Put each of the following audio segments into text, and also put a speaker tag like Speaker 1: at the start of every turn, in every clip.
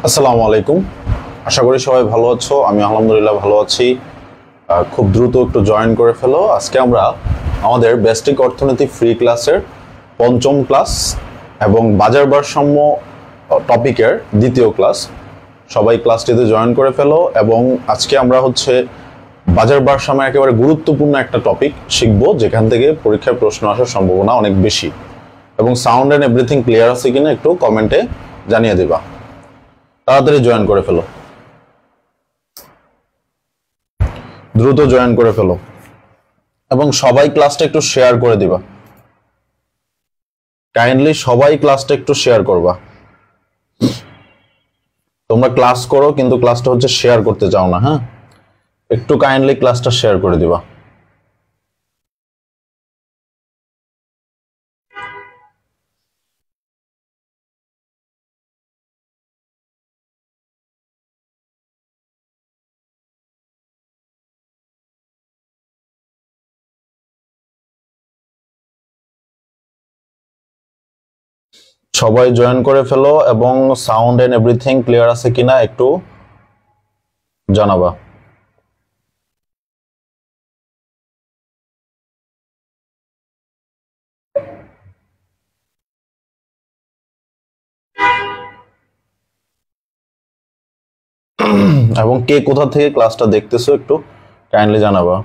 Speaker 1: আসসালামু আলাইকুম। আশা করি সবাই ভালো আছো। আমি আলহামদুলিল্লাহ ভালো আছি। খুব দ্রুত একটু জয়েন করে ফেলো। আজকে আমরা আমাদের বেসিক অর্থনীতি ফ্রি ক্লাসের পঞ্চম ক্লাস এবং বাজার ভারসাম্য টপিকের দ্বিতীয় ক্লাস। সবাই ক্লাসটিতে জয়েন করে ফেলো এবং আজকে আমরা বাজার ভারসাম্যের একেবারে গুরুত্বপূর্ণ একটা টপিক শিখব, যেখান থেকে পরীক্ষায় প্রশ্ন আসার সম্ভাবনা অনেক বেশি। এবং সাউন্ড অ্যান্ড এভরিথিং ক্লিয়ার আছে কিনা একটু কমেন্টে জানিয়ে দেবা। তাড়াতাড়ি জয়েন করে ফেলো, দ্রুত জয়েন করে ফেলো এবং সবাই ক্লাসটা একটু শেয়ার করে দিবা। কাইন্ডলি সবাই ক্লাসটা একটু শেয়ার করবা। তোমরা ক্লাস করো কিন্তু ক্লাসটা শেয়ার করতে চাও না। হ্যাঁ, একটু কাইন্ডলি ক্লাসটা শেয়ার করে দিবা। সবাই জয়েন করে ফেলো এবং সাউন্ড এন্ড এভরিথিং ক্লিয়ার আছে কিনা একটু জানাবা। এবং কে কোথা থেকে ক্লাসটা দেখতেছো একটু কাইন্ডলি জানাবা।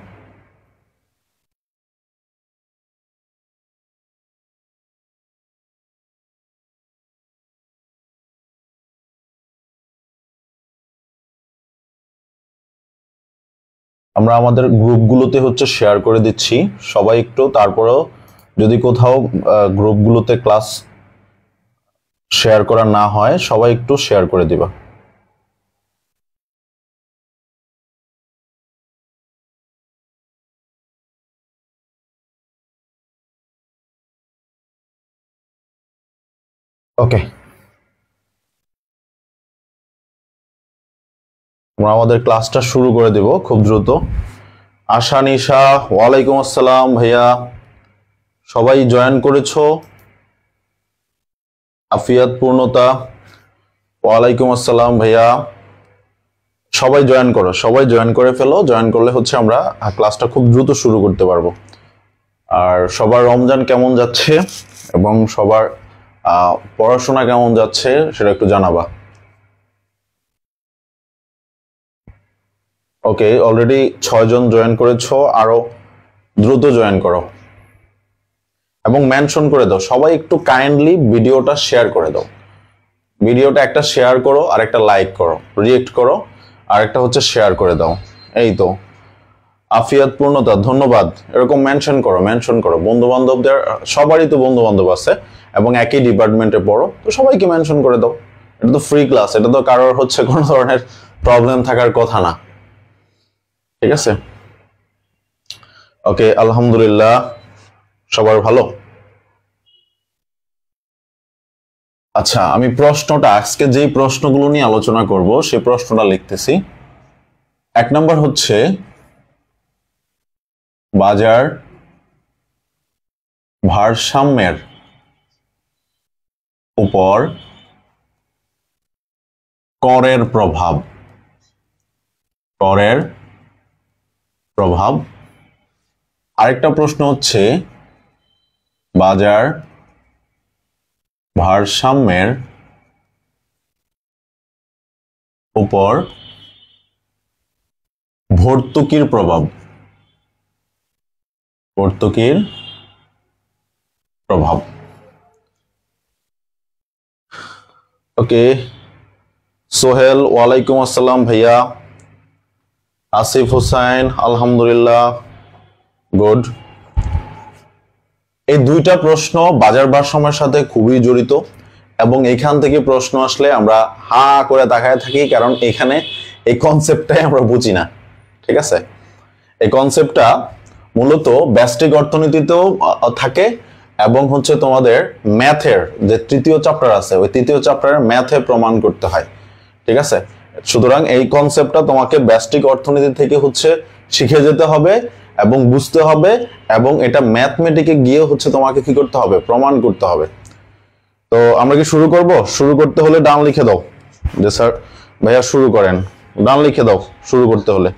Speaker 1: আমরা আমাদের গ্রুপগুলোতে শেয়ার করে দিচ্ছি, সবাই একটু, তারপরেও যদি কোথাও গ্রুপগুলোতে ক্লাস শেয়ার করা না হয় সবাই একটু শেয়ার করে দিবা। ওকে, আমরা আমাদের ক্লাসটা শুরু করে দিব খুব দ্রুত। আশা নিশা, ওয়ালাইকুম আসসালাম ভাইয়া, সবাই জয়েন করেছো? আফিয়াত পূর্ণতা, ওয়ালাইকুম আসসালাম ভাইয়া, সবাই জয়েন করো, সবাই জয়েন করে ফেলো। জয়েন করলে আমরা ক্লাসটা খুব দ্রুত শুরু করতে পারবো। আর সবার রমজান কেমন যাচ্ছে এবং সবার পড়াশোনা কেমন যাচ্ছে সেটা একটু জানাবা। ওকে, অলরেডি 6 জন জয়েন করেছো, আরো দ্রুত জয়েন করো এবং মেনশন করে দাও। সবাই একটু কাইন্ডলি ভিডিওটা শেয়ার করে দাও। ভিডিওটা একটা শেয়ার করো, আর একটা লাইক করো, রিয়েক্ট করো, আর একটা শেয়ার করে দাও। এই তো, আফিয়াত পূর্ণতা ধন্যবাদ। এরকম মেনশন করো, মেনশন করো। বন্ধু বান্ধবদের, সবারই তো বন্ধু বান্ধব আছে এবং একই ডিপার্টমেন্টে পড়ো, তো সবাইকে মেনশন করে দাও। এটা তো ফ্রি ক্লাস, এটা তো কারোর কোনো ধরনের প্রবলেম থাকার কথা না। ঠিক আছে, ওকে, আলহামদুলিল্লাহ সবার ভালো। আচ্ছা, আমি প্রশ্নটা আজকে যেই প্রশ্নগুলো নিয়ে আলোচনা করব সেই প্রশ্নটা লিখতেছি। 1 নম্বর বাজার ভারসাম্যের উপর করের প্রভাব। করের প্রভাব। আরেকটা প্রশ্ন বাজার ভারসাম্যের উপর ভর্তুকির প্রভাব। ভর্তুকির প্রভাব। ওকে, সোহেল, ওয়ালাইকুম আসসালাম ভাইয়া। আসিফ হুসাইন, আলহামদুলিল্লাহ, গুড। এই দুইটা প্রশ্ন বাজার ভারসাম্যের সাথে খুবই জড়িত এবং এখান থেকে প্রশ্ন আসলে আমরা হা করে তাকায় থাকি, কারণ এখানে এই কনসেপ্টটাই আমরা বুঝি না। ঠিক আছে, এই কনসেপ্টটা মূলত ব্যষ্টিক অর্থনীতিতেও থাকে এবং তোমাদের ম্যাথের যে তৃতীয় চ্যাপ্টার আছে ওই তৃতীয় চ্যাপ্টারের ম্যাথে প্রমাণ করতে হয়। ঠিক আছে, সুতরাং এই কনসেপ্টটা তোমাকে ব্যষ্টিক অর্থনীতি থেকে শিখে যেতে হবে এবং বুঝতে হবে এবং এটা ম্যাথমেটিকে গিয়ে তোমাকে কি করতে হবে, প্রমাণ করতে হবে। তো আমরা কি শুরু করব? শুরু করতে হলে ডান লিখে দাও। যে স্যার ভাইয়া শুরু করেন, ডান লিখে দাও শুরু করতে হলে।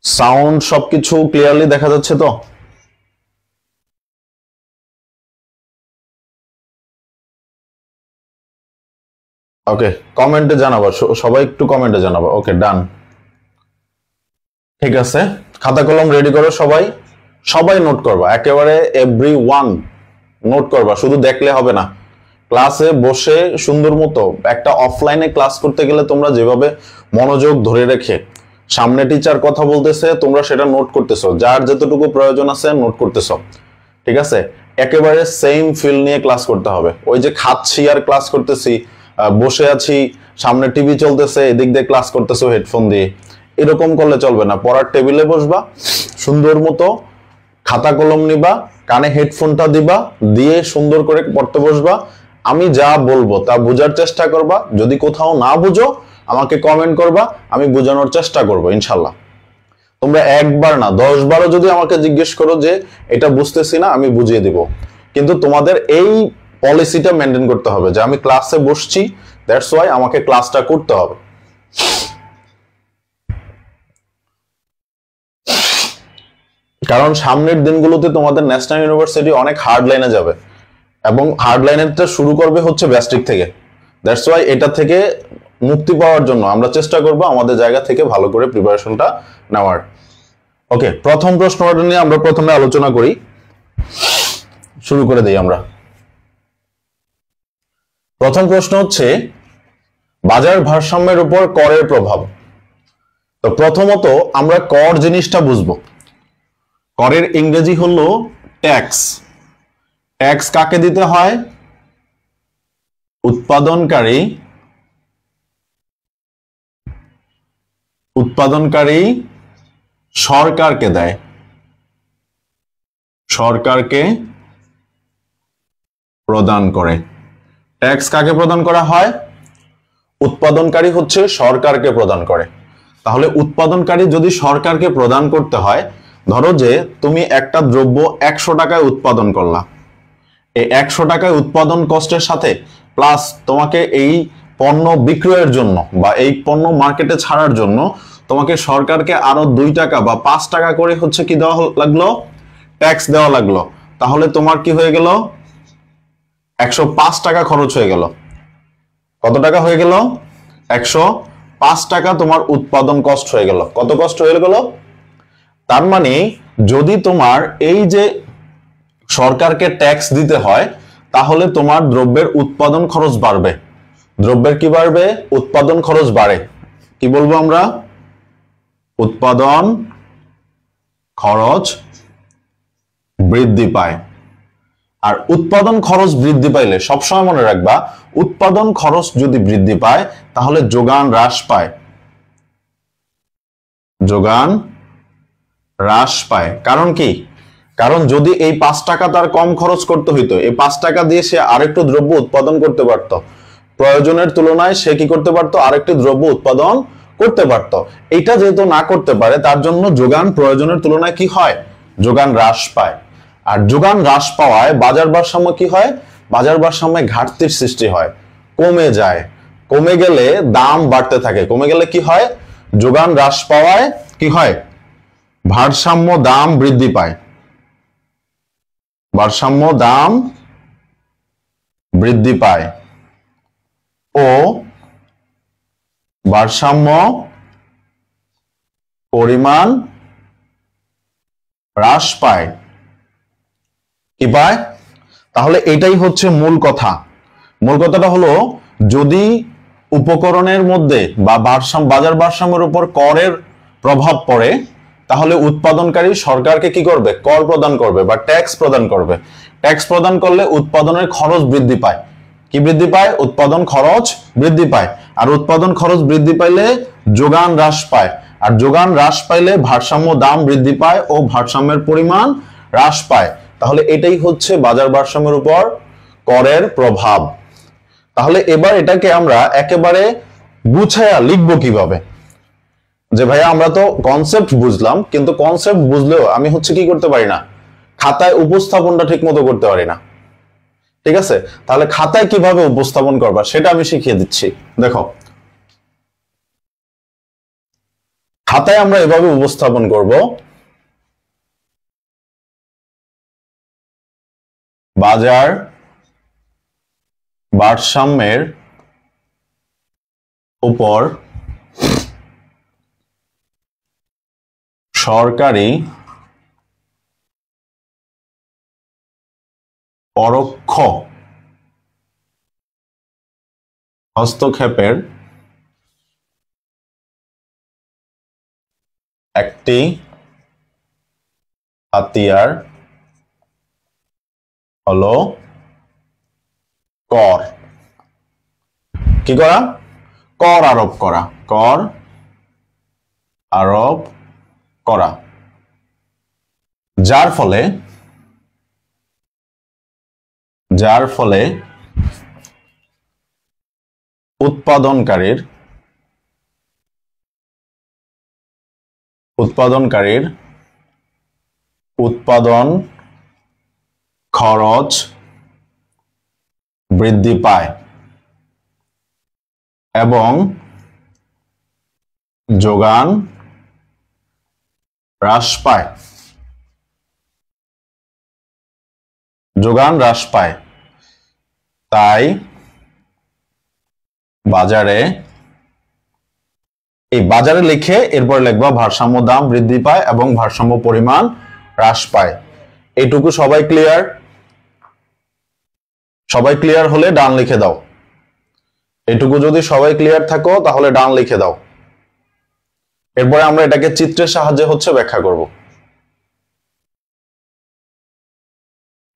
Speaker 1: সাউন্ড সবকিছু ক্লিয়ারলি দেখা যাচ্ছে তো? ওকে, কমেন্টে জানাবো, সবাই একটু কমেন্টে জানাবো। ওকে, ডান, ঠিক আছে। খাতা কলম রেডি করো সবাই, সবাই নোট করবা, একেবারে এভরিওয়ান নোট করবা, শুধু দেখলে হবে না। ক্লাসে বসে সুন্দর মতো একটা অফলাইনে ক্লাস করতে গেলে তোমরা যেভাবে মনোযোগ ধরে রেখে সামনে টিচার কথা বলতেছে তোমরা সেটা নোট করতেছো, যার যতটুকু প্রয়োজন আছে নোট করতেছো, ঠিক আছে। একেবারে সেম ফিল নিয়ে ক্লাস করতে হবে। ওই যে খাচ্ছি আর ক্লাস করতেছি, বসে আছি সামনে টিভি চলতেছে এদিক দিয়ে ক্লাস করতেছো হেডফোন দিয়ে, এরকম করলে চলবে না। পড়ার টেবিলে বসবা, সুন্দর মতো খাতা কলম নিবা, কানে হেডফোনটা দিবা, দিয়ে সুন্দর করে পড়তে বসবা। আমি যা বলবো তা বোঝার চেষ্টা করবা, যদি কোথাও না বুঝো আমাকে কমেন্ট করবা, আমি বোঝানোর চেষ্টা করবো ইনশাল্লাহ। তোমরা একবার না 10 বারও যদি আমাকে জিজ্ঞেস করো যে এটা বুঝতেছি না, আমি বুঝিয়ে দিব। কিন্তু তোমাদের এই পলিসিটা মেনটেন করতে হবে যে আমি ক্লাসে বসছি, দ্যাটস ওয়াই আমাকে ক্লাসটা করতে হবে। কারণ সামনের দিনগুলোতে তোমাদের ন্যাশনাল ইউনিভার্সিটি অনেক হার্ড লাইনে যাবে, এবং হার্ড লাইনেরটা শুরু করবে হচ্ছে ব্যাস্টিক থেকে। দ্যাটস ওয়াই এটা থেকে মুক্তি পাওয়ার জন্য আমরা চেষ্টা করব আমাদের জায়গা থেকে ভালো করে প্রিপারেশনটা নেওয়ার। ওকে, প্রথম প্রশ্নটা নিয়ে আমরা প্রথমে আলোচনা করি, শুরু করে দিই আমরা। প্রথম প্রশ্ন হচ্ছে বাজার ভারসাম্যের উপর করের প্রভাব। তো প্রথমত আমরা কর জিনিসটা বুঝবো। করের ইংরেজি হলো ট্যাক্স। ট্যাক্স কাকে দিতে হয়? উৎপাদনকারী সরকারকে দেয়, সরকারকে প্রদান করে। ট্যাক্স কাকে প্রদান করা হয়? উৎপাদনকারী হচ্ছে সরকারকে প্রদান করে। তাহলে উৎপাদনকারী যদি সরকারকে প্রদান করতে হয়, ধরো যে তুমি একটা দ্রব্য 100 টাকায় উৎপাদন করলা, এই 100 টাকায় উৎপাদন কষ্টের সাথে প্লাস তোমাকে এই পণ্য বিক্রয়ের জন্য বা এই পণ্য মার্কেটে ছাড়ার জন্য তোমাকে সরকারকে আরো 2 টাকা বা 5 টাকা করে হচ্ছে কি দেওয়া লাগলো? ট্যাক্স দেওয়া লাগলো। তাহলে তোমার কি হয়ে গেল? 105 টাকা খরচ হয়ে গেল। কত টাকা হয়ে গেল? 105 টাকা তোমার উৎপাদন কষ্ট হয়ে গেল। কত কষ্ট হয়ে গেল? তার মানে যদি তোমার এই যে সরকারকে ট্যাক্স দিতে হয়, তাহলে তোমার দ্রব্যের উৎপাদন খরচ বাড়বে। দ্রব্যের কি বাড়বে? উৎপাদন খরচ বাড়ে। কি বলবো আমরা? উৎপাদন খরচ বৃদ্ধি পায়। আর উৎপাদন খরচ বৃদ্ধি পাইলে সবসময় মনে রাখবা, উৎপাদন খরচ যদি বৃদ্ধি পায় তাহলে যোগান হ্রাস পায়। যোগান হ্রাস পায়। কারণ কি? কারণ যদি এই 5 টাকা তার কম খরচ করতে হইতো, এই 5 টাকা দিয়ে সে আরেকটু দ্রব্য উৎপাদন করতে পারত, প্রয়োজনের তুলনায় সে কি করতে পারত? আরেকটি দ্রব্য উৎপাদন করতে পারত। এটা যেহেতু না করতে পারে, তার জন্য যোগান প্রয়োজনের তুলনায় কি হয়? যোগান হ্রাস পায়। আর যোগান হ্রাস পাওয়ায় বাজার ভারসাম্য কি হয়? বাজার ভারসাম্যে ঘাটতির সৃষ্টি হয়, কমে যায়। কমে গেলে দাম বাড়তে থাকে। কমে গেলে কি হয়? যোগান হ্রাস পাওয়ায় কি হয়? ভারসাম্য দাম বৃদ্ধি পায়। ভারসাম্য দাম বৃদ্ধি পায় ও ভারসাম্য পরিমাণ হ্রাস পায়। কি পায়? তাহলে এটাই হচ্ছে মূল কথা। মূল কথাটা হলো, যদি উপকরণের মধ্যে বা বাজার ভারসাম্যের উপর করের প্রভাব পড়ে, তাহলে উৎপাদনকারী সরকারকে কি করবে? কর প্রদান করবে বা ট্যাক্স প্রদান করবে। ট্যাক্স প্রদান করলে উৎপাদনের খরচ বৃদ্ধি পায়। কি বৃদ্ধি পায়? উৎপাদন খরচ বৃদ্ধি পায়। আর উৎপাদন খরচ বৃদ্ধি পাইলে যোগান হ্রাস পায়। আর যোগান হ্রাস পাইলে ভারসাম্য দাম বৃদ্ধি পায় ও ভারসাম্যের পরিমাণ হ্রাস পায়। তাহলে এটাই হচ্ছে বাজার ভারসাম্যের উপর করের প্রভাব। তাহলে এবার এটাকে আমরা একেবারে গুছায়া লিখবো কিভাবে? যে ভাইয়া আমরা তো কনসেপ্ট বুঝলাম, কিন্তু কনসেপ্ট বুঝলেও আমি হচ্ছে কি করতে পারি না, খাতায় উপস্থাপনটা ঠিক মতো করতে পারি না। ঠিক আছে? তাহলে খাতায় কিভাবে উপস্থাপন করবা সেটা আমি শিখিয়ে দিচ্ছি। দেখো, খাতায় আমরা এভাবে উপস্থাপন করব, বাজার ভারসাম্যের উপর সরকারি পরোক্ষ হস্তক্ষেপের একটি হাতিয়ার হলো কর। কি করা? কর আরোপ করা। কর আরোপ করা, যার ফলে উৎপাদনকারীর উৎপাদন খরচ বৃদ্ধি পায় এবং যোগান হ্রাস পায়। তাই বাজারে লিখে এরপর লিখবা ভারসাম্য দাম বৃদ্ধি পায় এবং ভারসাম্য পরিমাণ হ্রাস পায়। এইটুকু সবাই ক্লিয়ার? সবাই ক্লিয়ার হলে ডান লিখে দাও। এটুকু যদি সবাই ক্লিয়ার থাকো তাহলে ডান লিখে দাও। এরপরে আমরা এটাকে চিত্রের সাহায্যে ব্যাখ্যা করব।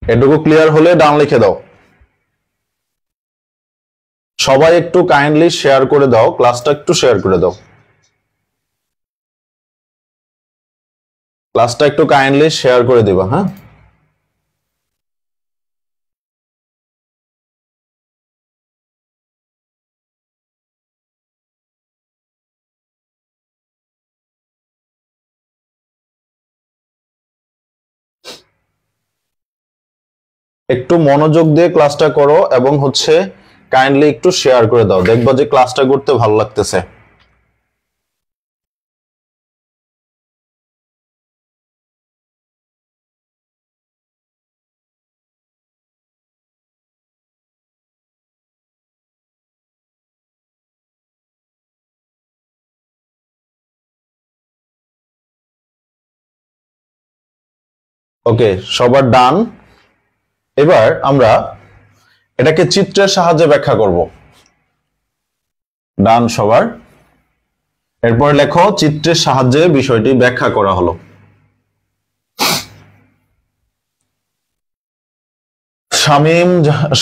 Speaker 1: এটুকু ক্লিয়ার হলে ডান লিখে দাও। সবাই একটু কাইন্ডলি শেয়ার করে দাও, ক্লাসটা একটু শেয়ার করে দাও। ক্লাসটা একটু কাইন্ডলি শেয়ার করে দিবা। হ্যাঁ, একটু মনোযোগ দিয়ে ক্লাসটা করো এবং কাইন্ডলি একটু শেয়ার করে দাও, দেখবা যে ক্লাসটা করতে ভালো লাগতেছে। ওকে, সবার ডান। এবার আমরা এটাকে চিত্রের সাহায্যে ব্যাখ্যা করব। ডান সবার। এরপর লেখো, চিত্রের সাহায্যে বিষয়টি ব্যাখ্যা করা হলো।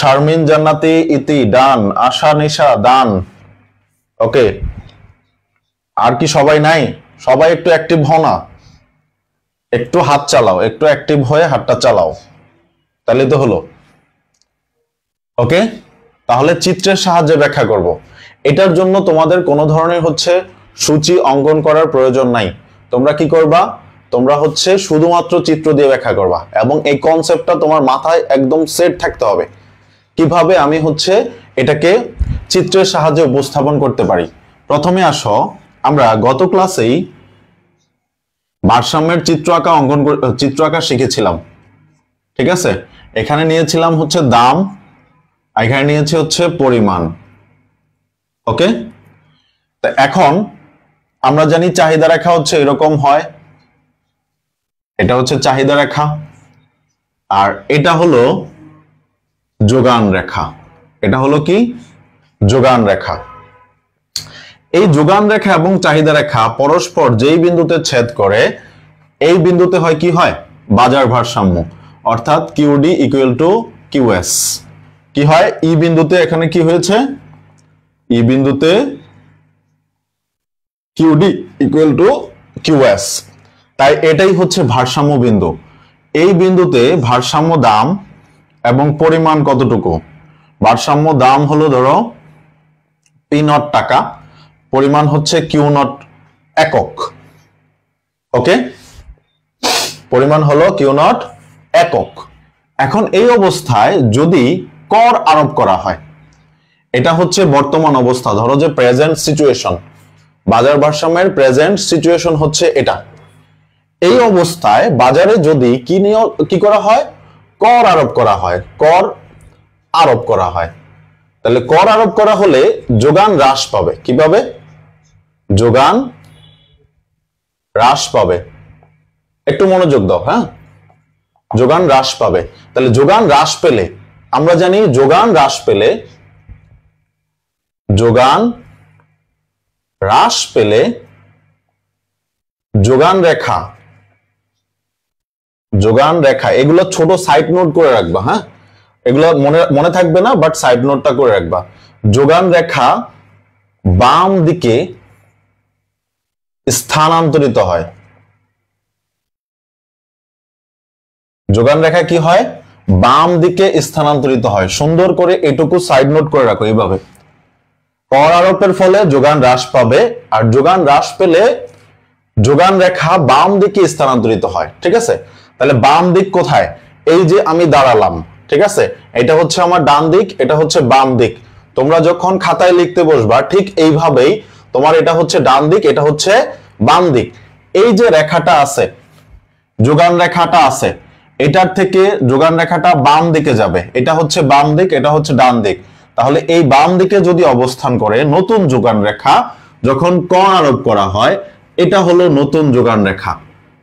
Speaker 1: শারমিন জান্নাতি ইতি ডান, আশা নিশা ডান। ওকে, আর কি সবাই নাই? সবাই একটু অ্যাক্টিভ হও না, একটু হাত চালাও, একটু অ্যাক্টিভ হয়ে হাতটা চালাও, তাহলে তো হলো। ওকে, তাহলে চিত্রের সাহায্যে ব্যাখ্যা করব। এটার জন্য তোমাদের কোনো ধরনের সূচি অঙ্কন করার প্রয়োজন নাই। তোমরা কি করবা? তোমরা শুধুমাত্র চিত্র দিয়ে ব্যাখ্যা করবা এবং এই কনসেপ্টটা তোমার মাথায় একদম সেট থাকতে হবে। কিভাবে আমি এটাকে চিত্রের সাহায্যে উপস্থাপন করতে পারি। প্রথমে আসো, আমরা গত ক্লাসেই ভারসাম্যের চিত্র আঁকা শিখেছিলাম। ঠিক আছে, এখানে নিয়েছিলাম দাম, এখানে নিয়েছি পরিমাণ। ওকে, তো এখন আমরা জানি চাহিদা রেখা এরকম হয়, এটা চাহিদা রেখা, আর এটা হলো যোগান রেখা। এটা হলো কি? যোগান রেখা। এই যোগান রেখা এবং চাহিদা রেখা পরস্পর যেই বিন্দুতে ছেদ করে, এই বিন্দুতে কি হয়? বাজার ভারসাম্য, অর্থাৎ কিউডি ইকুয়াল টু কিউএস। কি হয়? ই বিন্দুতে এখানে কি হয়েছে? ই বিন্দুতে কিউডি ইকুয়াল টু কিউএস, তাই এটাই ভারসাম্য বিন্দু। এই বিন্দুতে ভারসাম্য দাম এবং পরিমাণ কতটুকু? ভারসাম্য দাম হলো ধরো P0 টাকা, পরিমাণ Q0 একক। ওকে, পরিমাণ হলো Q0 একক। এখন এই অবস্থায় যদি কর আরোপ করা হয়। এটা হচ্ছে বর্তমান অবস্থা, ধরো যে প্রেজেন্ট সিচুয়েশন, বাজার ভারসাম্যের প্রেজেন্ট সিচুয়েশন হচ্ছে এটা। এই অবস্থায় বাজারে যদি কি করা হয়, কর আরোপ করা হয়, কর আরোপ করা হয়, তাহলে কর আরোপ করা হলে যোগান হ্রাস পাবে। কি পাবে? যোগান হ্রাস পাবে। একটু মনোযোগ দাও, হ্যাঁ, যোগান হ্রাস পাবে। তাহলে যোগান হ্রাস পেলে, আমরা জানি যোগান হ্রাস পেলে, যোগান হ্রাস পেলে যোগান রেখা, যোগান রেখা, এগুলো ছোট সাইড নোট করে রাখবা, হ্যাঁ, এগুলো মনে থাকবে না, বাট সাইড নোটটা করে রাখবা। যোগান রেখা বাম দিকে স্থানান্তরিত হয়। যোগান রেখা কি হয়? বাম দিকে স্থানান্তরিত হয়। সুন্দর করে এটুকু সাইড নোট করে রাখো এইভাবে। কর আরোপের ফলে যোগান হ্রাস পাবে, আর যোগান হ্রাস পেলে যোগান রেখা বাম দিকে স্থানান্তরিত হয়। ঠিক আছে? তাহলে বাম দিক কোথায়? এই যে আমি দাঁড়ালাম, ঠিক আছে, এটা হচ্ছে আমার ডান দিক, এটা হচ্ছে বাম দিক। তোমরা যখন খাতায় লিখতে বসবা ঠিক এইভাবেই, তোমার এটা হচ্ছে ডান দিক, এটা হচ্ছে বাম দিক। এই যে রেখাটা আছে, যোগান রেখাটা আছে, এটার থেকে যোগান রেখাটা বাম দিকে যাবে। এটা হচ্ছে বাম দিক, এটা হচ্ছে ডান দিক। তাহলে এই বাম দিকে যদি অবস্থান করে নতুন যোগান রেখা যখন কর আরোপ করা হয়, এটা হলো নতুন যোগান রেখা।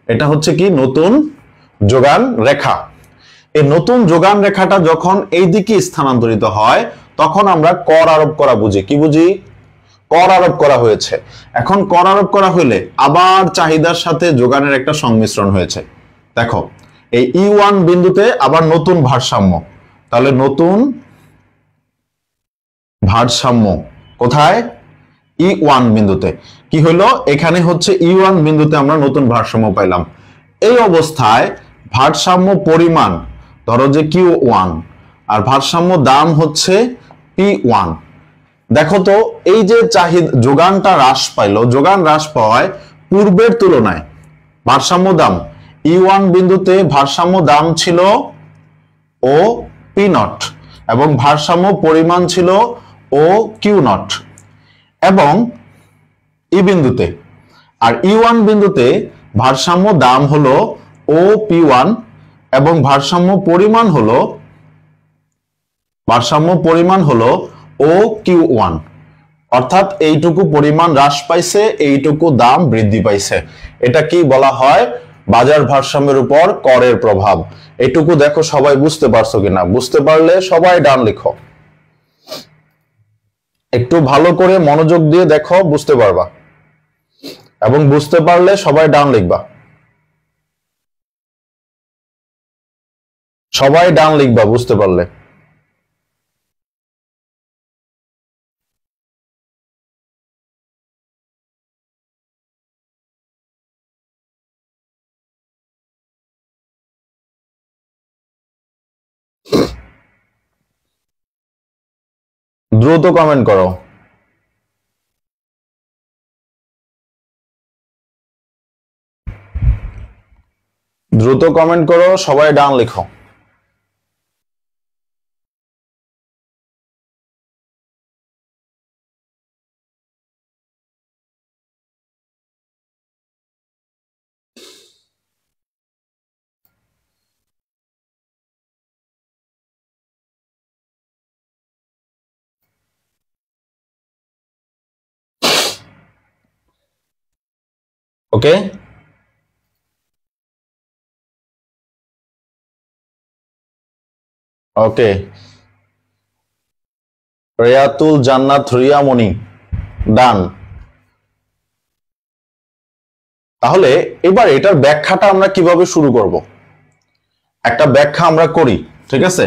Speaker 1: এটা হচ্ছে কি? নতুন যোগান রেখা। এই নতুন যোগান রেখাটা যখন এই দিকে স্থানান্তরিত হয়, তখন আমরা কর আরোপ করা বুঝি। কি বুঝি? কর আরোপ করা হয়েছে। এখন কর আরোপ করা হইলে আবার চাহিদার সাথে যোগানের একটা সংমিশ্রণ হয়েছে। দেখো, এই E1 বিন্দুতে আবার নতুন ভারসাম্য। তাহলে নতুন ভারসাম্য কোথায়? E1 বিন্দুতে। কি হলো? এখানে হচ্ছে E1 বিন্দুতে আমরা নতুন ভারসাম্য পাইলাম। এই অবস্থায় ভারসাম্য পরিমাণ ধরো যে Q1, আর ভারসাম্য দাম হচ্ছে P1। দেখো তো, এই যে যোগানটা হ্রাস পাইলো, যোগান হ্রাস পাওয়ায় পূর্বের তুলনায় ভারসাম্য দাম E1 বিন্দুতে ভারসাম্য দাম ছিল ও P0, এবং ভারসাম্য পরিমাণ ছিল ও Q0, এবং ই বিন্দুতে, আর E1 বিন্দুতে ভারসাম্য দাম হলো ও P1, এবং ভারসাম্য পরিমাণ হলো ও Q1। অর্থাৎ এইটুকু পরিমাণ হ্রাস পাইছে, এইটুকু দাম বৃদ্ধি পাইছে। এটা কি বলা হয়? বাজার ভারসাম্যের উপর করের প্রভাব। এইটুকু দেখো সবাই বুঝতে পারছো কিনা? বুঝতে পারলে সবাই ডান লিখো। একটু ভালো করে মনোযোগ দিয়ে দেখো, বুঝতে পারবা, এবং বুঝতে পারলে সবাই ডান লিখবা। সবাই ডান লিখবা বুঝতে পারলে। দ্রুত কমেন্ট করো। দ্রুত কমেন্ট করো, সবাই ডান লিখো। ওকে, ওকে, রিয়াতুল জান্নাত রিয়ামণি ডান। তাহলে এবার এটার ব্যাখ্যাটা আমরা কিভাবে শুরু করব? একটা ব্যাখ্যা আমরা করি, ঠিক আছে?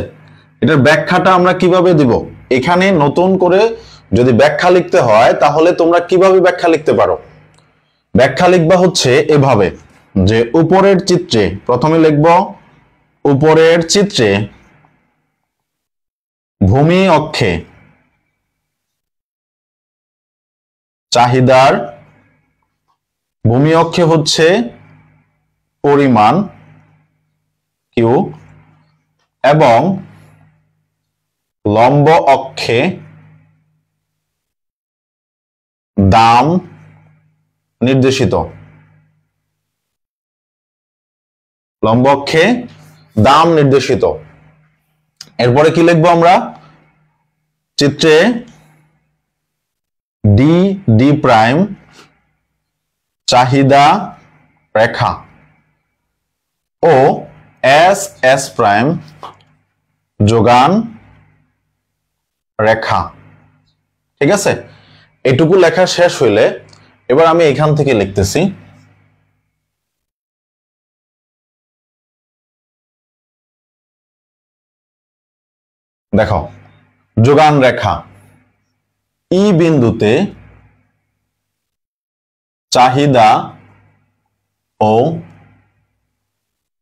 Speaker 1: এটার ব্যাখ্যাটা আমরা কিভাবে দিব? এখানে নতুন করে যদি ব্যাখ্যা লিখতে হয়, তাহলে তোমরা কিভাবে ব্যাখ্যা লিখতে পারো? ব্যাখ্যা লিখবা হচ্ছে এভাবে, যে উপরের চিত্রে প্রথমে লিখব, উপরের চিত্রে ভূমি অক্ষে চাহিদার, ভূমি অক্ষে হচ্ছে পরিমাণ কিউ, এবং লম্ব অক্ষে দাম নির্দেশিত। লম্ব অক্ষে দাম নির্দেশিত। এরপরে কি লিখবো আমরা? চিত্রে ডি ডি প্রাইম চাহিদা রেখা ও এস এস প্রাইম যোগান রেখা। ঠিক আছে, এটুকু লেখা শেষ হইলে এবার আমি এখান থেকে লিখতেছি দেখো, যোগান রেখা ই বিন্দুতে চাহিদা ও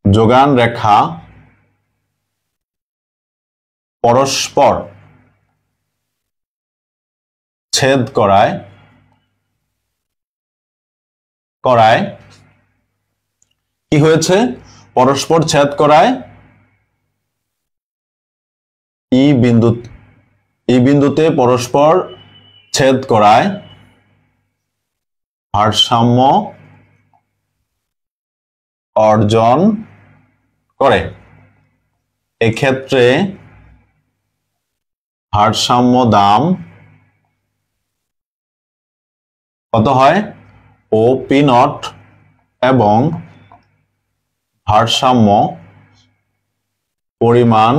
Speaker 1: যোগান রেখা পরস্পর ছেদ করায় কি হয়েছে? পরস্পর ছেদ করায় ই বিন্দুতে পরস্পর ছেদ করায় ভারসাম্য অর্জন করে। এক্ষেত্রে ভারসাম্য দাম কত হয়? ও পি নট এবং ভারসাম্য পরিমাণ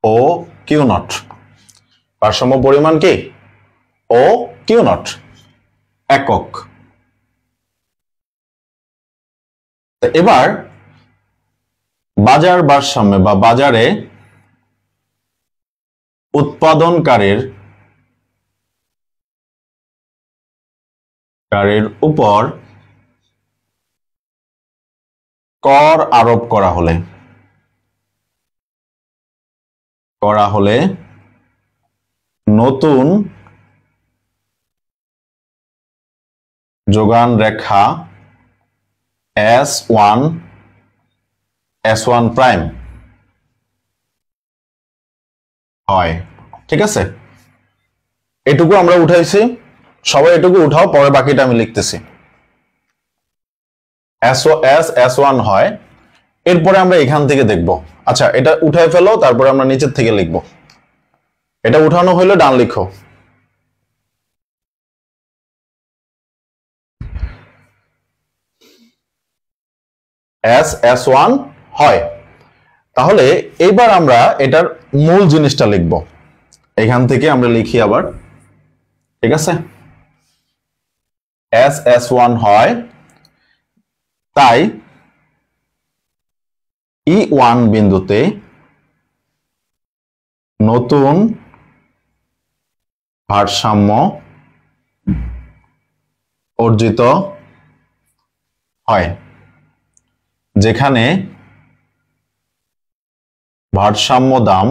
Speaker 1: ও কিউ নট। ভারসাম্য পরিমাণ কি? ও কিউ নট একক। এবার বাজার ভারসাম্যে বা বাজারে উৎপাদনকারীর উপর কর আরোপ করা হলে নতুন যোগান রেখা S1 প্রাইম হয়। ঠিক আছে, এটুকু আমরা উঠাইছি, সবাই এটুকু উঠাও, পরে বাকিটা আমি লিখতেছি। S1 হয়, এরপরে আমরা এখান থেকে দেখব। আচ্ছা, এটা উঠাই ফেলো, তারপরে আমরা নিচের থেকে লিখব। এটা উঠানো হইলে ডান লিখো। S1 হয়। তাহলে এইবার আমরা এটার মূল জিনিসটা লিখব। এখান থেকে আমরা লিখি আবার। ঠিক আছে, S1 হয়, তাই E1 বিন্দুতে নতুন ভারসাম্য অর্জিত হয়, যেখানে ভারসাম্য দাম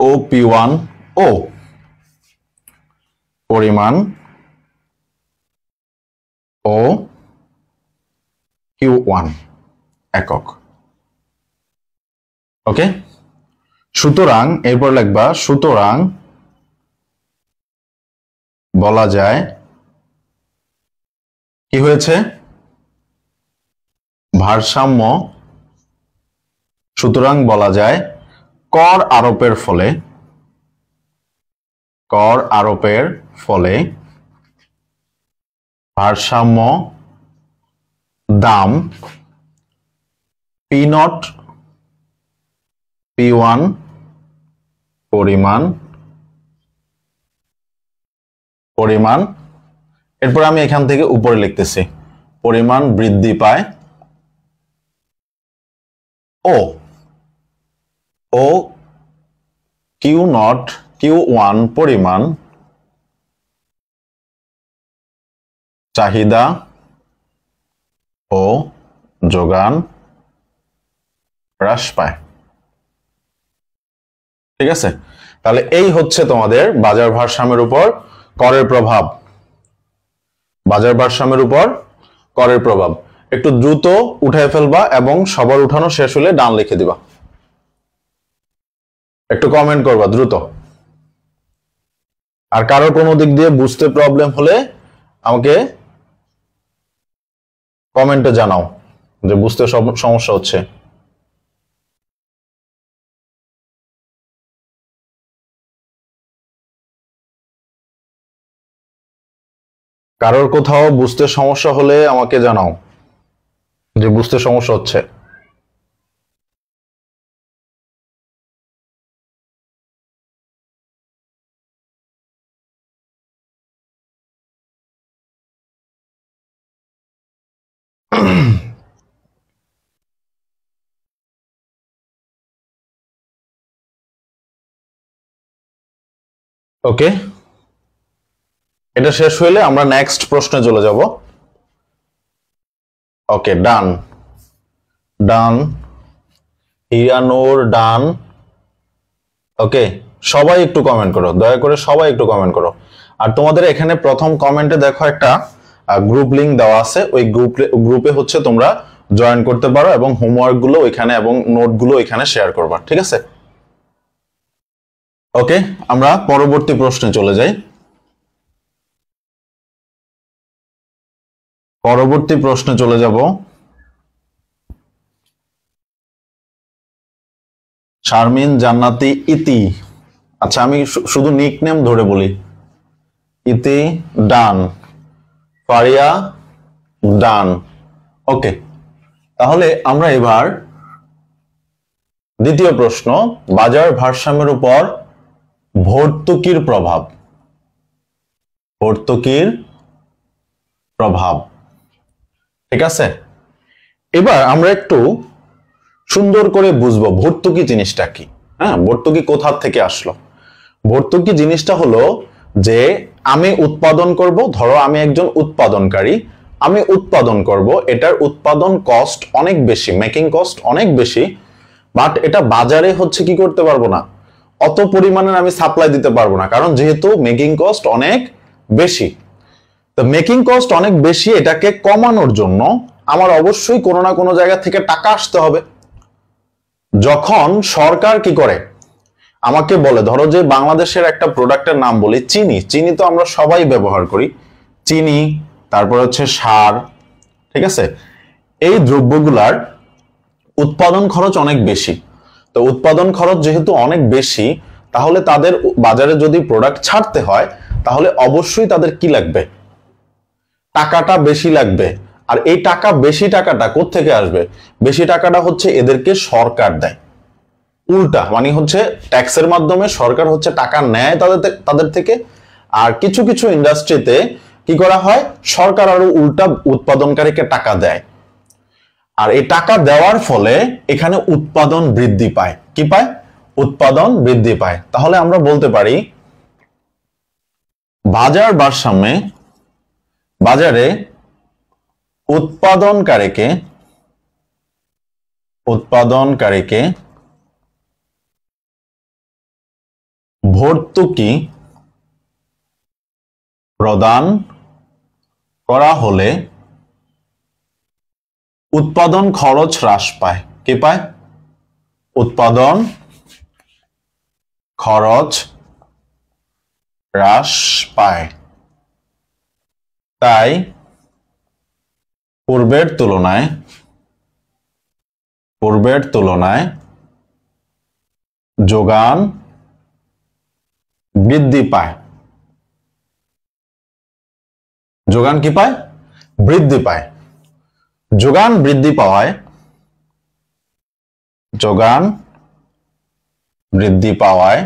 Speaker 1: ও P1 ও পরিমাণ ও Q1 একক। ওকে, সুতরাং এরপর লিখবা, সুতরাং বলা যায় কি হয়েছে? ভারসাম্য, সুতরাং বলা যায় কর আরোপের ফলে ভারসাম্য দাম P0 P1 পরিমাণ এরপর আমি এখান থেকে উপরে লিখতেছি, পরিমাণ বৃদ্ধি পায় ও Q1 পরিমাণ চাহিদা ও যোগান হ্রাস পায়। ঠিক আছে, তাহলে এই হচ্ছে তোমাদের বাজার ভারসাম্যের উপর করের প্রভাব। বাজার ভারসাম্যের উপর করের প্রভাব। একটু দ্রুত উঠায় ফেলবা এবং সবার উঠানো শেষ হলে ডান লিখে দিবা। একটু কমেন্ট করবা দ্রুত। আর কারোর কোনো দিক দিয়ে বুঝতে প্রবলেম হলে আমাকে কমেন্টে জানাও যে বুঝতে সমস্যা হচ্ছে। কারোর কোথাও বুঝতে সমস্যা হলে আমাকে জানাও যে বুঝতে সমস্যা হচ্ছে। ওকে, এটা শেষ হইলে আমরা নেক্সট প্রশ্নে চলে যাব। ওকে, ডান ডান হিরানোর ডান। ওকে, সবাই একটু কমেন্ট করো, দয়া করে সবাই একটু কমেন্ট করো। আর তোমাদের এখানে প্রথম কমেন্টে দেখো একটা গ্রুপ লিংক দেওয়া আছে, ওই গ্রুপে হচ্ছে তোমরা জয়েন করতে পারো এবং হোমওয়ার্ক গুলো ওইখানে এবং নোট গুলো ওইখানে শেয়ার করবা, ঠিক আছে? ওকে, আমরা পরবর্তী প্রশ্নে চলে যাই। পরবর্তী প্রশ্নে চলে যাব। শারমিন জান্নাতি ইতি, আচ্ছা আমি শুধু নিকনেম ধরে বলি। ইতি ডান, ফারিয়া ডান। ওকে, তাহলে আমরা এবার দ্বিতীয় প্রশ্ন, বাজার ভারসাম্যের উপর ভর্তুকির প্রভাব। ভর্তুকির প্রভাব, ঠিক আছে? এবার আমরা একটু সুন্দর করে বুঝবো ভর্তুকি জিনিসটা কি। হ্যাঁ, ভর্তুকি কোথা থেকে আসলো? ভর্তুকি জিনিসটা হলো যে আমি উৎপাদন করব, ধরো আমি একজন উৎপাদনকারী, আমি উৎপাদন করব, এটার উৎপাদন কস্ট অনেক বেশি, মেকিং কস্ট অনেক বেশি, বাট এটা বাজারে হচ্ছে কি করতে পারবো না, অত পরিমাণের আমি সাপ্লাই দিতে পারবো না, কারণ যেহেতু মেকিং কস্ট অনেক বেশি। তো মেকিং কস্ট অনেক বেশি, এটাকে কমানোর জন্য আমার অবশ্যই কোনো না কোনো জায়গা থেকে টাকা আসতে হবে। যখন সরকার কি করে আমাকে বলে, ধরো যে বাংলাদেশের একটা প্রোডাক্টের নাম বলি, চিনি। চিনি তো আমরা সবাই ব্যবহার করি, চিনি, তারপর হচ্ছে সার, ঠিক আছে? এই দ্রব্যগুলার উৎপাদন খরচ অনেক বেশি। তো উৎপাদন খরচ যেহেতু অনেক বেশি, তাহলে তাদের বাজারে যদি প্রোডাক্ট ছাড়তে হয় তাহলে অবশ্যই তাদের কি লাগবে, টাকাটা বেশি লাগবে। আর এই টাকা, বেশি টাকাটা কোত্থেকে আসবে? বেশি টাকাটা হচ্ছে এদেরকে সরকার দেয়, উল্টা মানে হচ্ছে ট্যাক্সের মাধ্যমে সরকার হচ্ছে টাকা নেয় তাদের থেকে। আর কিছু কিছু ইন্ডাস্ট্রিতে কি করা হয়, সরকার আরো উল্টা উৎপাদনকারীকে টাকা দেয়। আর এই টাকা দেওয়ার ফলে এখানে উৎপাদন বৃদ্ধি পায়। কি পায়? উৎপাদন বৃদ্ধি পায়। তাহলে আমরা বলতে পারি বাজার ভারসাম্যে বাজারে উৎপাদনকারীকে ভর্তুকি প্রদান করা হলে উৎপাদন খরচ হ্রাস পায়। কি পায়? উৎপাদন খরচ হ্রাস পায়। তাই পূর্বের তুলনায় যোগান বৃদ্ধি পায়। যোগান কি পায়? বৃদ্ধি পায়। যোগান বৃদ্ধি পাওয়ায়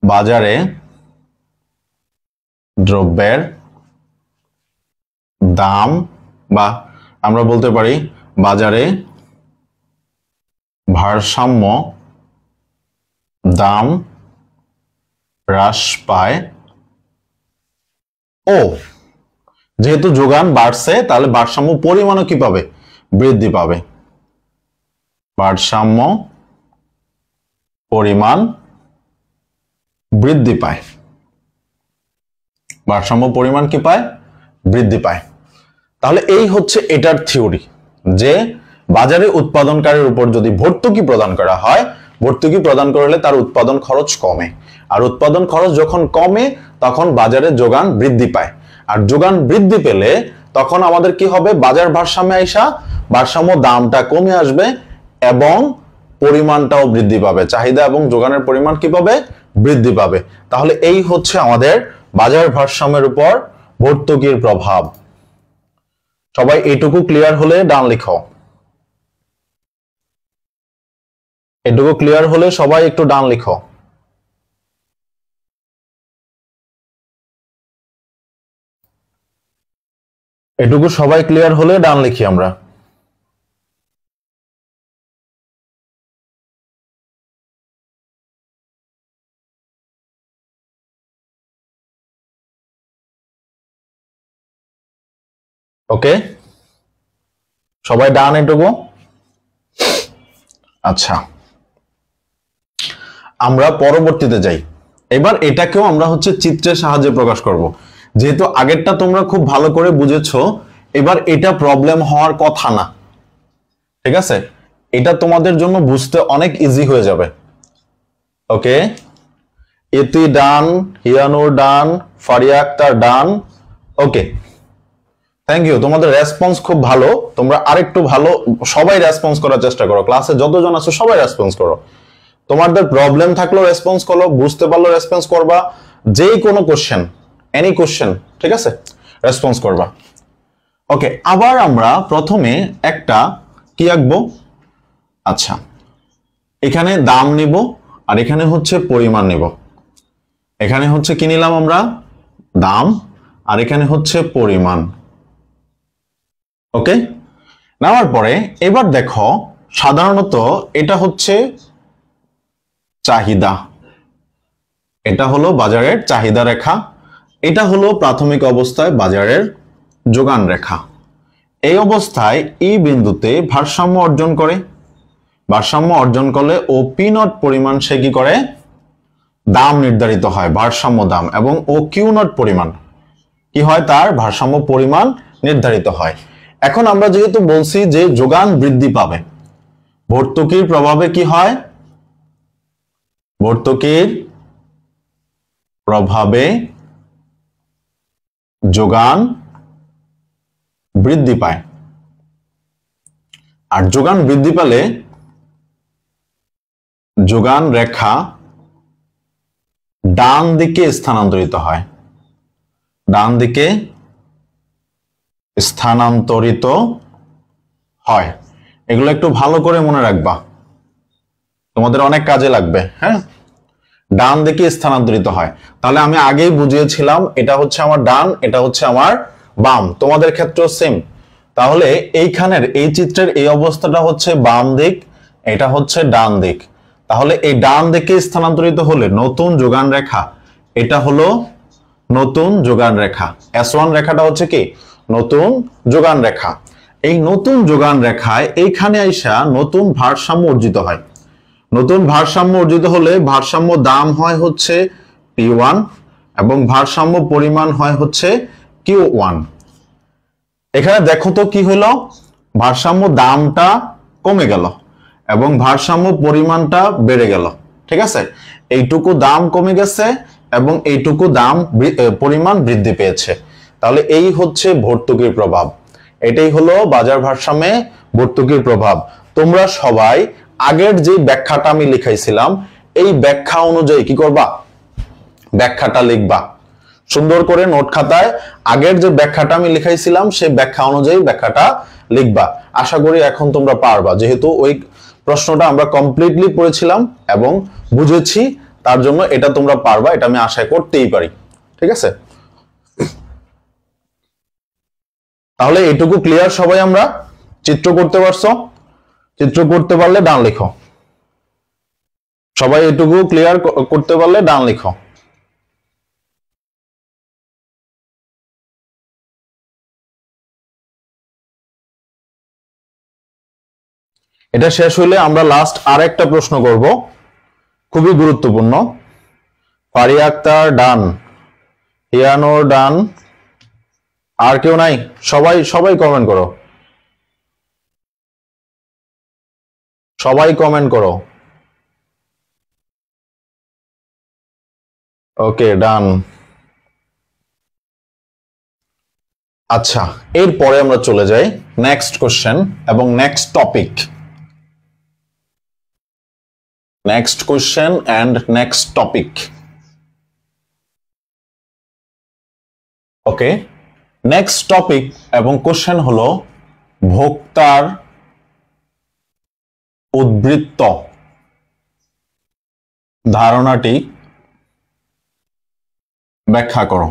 Speaker 1: বাজারে দ্রব্যের দাম, বা আমরা বলতে পারি বাজারে ভারসাম্য দাম হ্রাস পায়। ও যেহেতু যোগান বাড়ছে, তাহলে ভারসাম্য পরিমাণও কি পাবে? বৃদ্ধি পাবে। ভারসাম্য পরিমাণ বৃদ্ধি পায়। ভারসাম্য পরিমাণ কি পায়? বৃদ্ধি পায়। তাহলে এই হচ্ছে এটার থিওরি, যে বাজারে উৎপাদনকারীর উপর যদি ভর্তুকি প্রদান করা হয়, ভর্তুকি প্রদান করলে তার উৎপাদন খরচ কমে, আর উৎপাদন খরচ যখন কমে তখন বাজারে যোগান বৃদ্ধি পায়, আর যোগান বৃদ্ধি পেলে তখন আমাদের কি হবে, বাজার ভারসাম্যে আইসা ভারসাম্য দামটা কমে আসবে এবং পরিমাণটাও বৃদ্ধি পাবে, চাহিদা এবং যোগানের পরিমাণ কি পাবে, বৃদ্ধি পাবে। তাহলে এই হচ্ছে আমাদের বাজার ভারসাম্যের উপর ভর্তুকির প্রভাব। সবাই এটুকু ক্লিয়ার হলে ডান লিখো, এটুকু ক্লিয়ার হলে সবাই একটু ডান লিখো। এটুকু সবাই ক্লিয়ার হলে ডান লিখি আমরা। ওকে, সবাই ডান এটুকু। আচ্ছা, আমরা পরবর্তীতে যাই। এবার এটাকেও আমরা হচ্ছে চিত্রের সাহায্যে প্রকাশ করব। যেহেতু আগেরটা তোমরা খুব ভালো করে বুঝেছো, এবার এটা প্রবলেম হওয়ার কথা না, ঠিক আছে? এটা তোমাদের জন্য বুঝতে অনেক ইজি হয়ে যাবে। ওকে, ইতি ডান, হিয়ানুর ডান, ফারিয়া আক্তার ডান। ওকে, থ্যাংক ইউ, তোমাদের রেসপন্স খুব ভালো। তোমরা আরেকটু ভালো সবাই রেসপন্স করার চেষ্টা করো, ক্লাসে যতজন আছো সবাই রেসপন্স করো। তোমাদের প্রবলেম থাকলেও রেসপন্স করো, বুঝতে পারলো রেসপন্স করবা, যেই কোনো কোশ্চেন, এনি কোশ্চেন, ঠিক আছে, রেসপন্স করবা। ওকে, আবার আমরা প্রথমে একটা কি আঁকবো, আচ্ছা এখানে দাম নিব আর এখানে হচ্ছে পরিমাণ নিব। এখানে হচ্ছে কি নিলাম আমরা, দাম, আর এখানে হচ্ছে পরিমাণ। ওকে, নেওয়ার পরে এবার দেখো, সাধারণত এটা হচ্ছে চাহিদা, এটা হলো বাজারের চাহিদা রেখা, এটা হলো প্রাথমিক অবস্থায় বাজারের যোগান রেখা। এই অবস্থায় ই বিন্দুতে ভারসাম্য অর্জন করে, ভারসাম্য অর্জন করলে ও পি নট পরিমাণ সে কি করে, দাম নির্ধারিত হয়, ভারসাম্য দাম, এবং ও কিউ নট পরিমাণ কি হয়, তার ভারসাম্য পরিমাণ নির্ধারিত হয়। এখন আমরা যেহেতু বলছি যে যোগান বৃদ্ধি পাবে, ভর্তুকির প্রভাবে কি হয়, ভর্তুকির প্রভাবে যোগান বৃদ্ধি পায়, আর যোগান বৃদ্ধি পেলে যোগান রেখা ডান দিকে স্থানান্তরিত হয়, ডান দিকে স্থানান্তরিত হয়। এগুলো একটু ভালো করে মনে রাখবা, তোমাদের অনেক কাজে লাগবে। হ্যাঁ, ডান দিকে স্থানান্তরিত হয়। তাহলে আমি আগেই বুঝিয়েছিলাম, এটা হচ্ছে আমার ডান, এটা হচ্ছে আমার বাম, তোমাদের ক্ষেত্রেও সেম। তাহলে এইখানের এই চিত্রের এই অবস্থাটা হচ্ছে বাম দিক, এটা হচ্ছে ডান দিক। তাহলে এই ডান দিকে স্থানান্তরিত হলে নতুন যোগান রেখা, এটা হলো নতুন যোগান রেখা, S1 রেখাটা হচ্ছে কি, নতুন যোগান রেখা। এই নতুন যোগান রেখায় এইখানে আইসা নতুন ভারসাম্য অর্জিত হয়। নতুন ভারসাম্য অর্জিত হলে ভারসাম্য দাম হয় হচ্ছে P1 এবং ভারসাম্য পরিমাণ হয় হচ্ছে Q1। এখানে দেখো তো কি হলো, ভারসাম্য দামটা কমে গেল এবং ভারসাম্য পরিমাণটা বেড়ে গেল, ঠিক আছে? এইটুকু দাম কমে গেছে এবং এইটুকু দাম পরিমাণ বৃদ্ধি পেয়েছে। তাহলে এই হচ্ছে ভর্তুকির প্রভাব, এটাই হলো বাজার ভারসাম্যে ভর্তুকির প্রভাব। তোমরা সবাই আগের যে ব্যাখ্যাটা আমি লিখাইছিলাম, এই ব্যাখ্যা অনুযায়ী কি করবা, ব্যাখ্যাটা লিখবা সুন্দর করে নোট খাতায়। আগের যে ব্যাখ্যাটা আমি লিখাইছিলাম সেই ব্যাখ্যা অনুযায়ী ব্যাখ্যাটা লিখবা। আশা করি এখন তোমরা পারবা, যেহেতু ওই প্রশ্নটা আমরা কমপ্লিটলি পড়েছিলাম এবং বুঝেছি, তার জন্য এটা তোমরা পারবা, এটা আমি আশা করতেই পারি, ঠিক আছে? তাহলে এটুকু ক্লিয়ার সবাই? আমরা চিত্র করতে পারছো? চিত্র করতে পারলে ডান লিখো, সবাই এটুকু ক্লিয়ার করতে পারলে ডান লিখো। এটা শেষ হইলে আমরা লাস্ট আরেকটা প্রশ্ন করব, খুবই গুরুত্বপূর্ণ। ফারিয়া আক্তার ডান, হিয়ানোর ডান, আর কেউ নাই? সবাই সবাই কমেন্ট করো, সবাই কমেন্ট করো। ওকে, ডান। আচ্ছা, এরপরে আমরা চলে যাই নেক্সট কোশ্চেন এবং next topic. Next question and next topic. Okay, next topic এবং কোশ্চেন হলো ভোক্তার উদ্বৃত্ত ধারণাটি ব্যাখ্যা করো।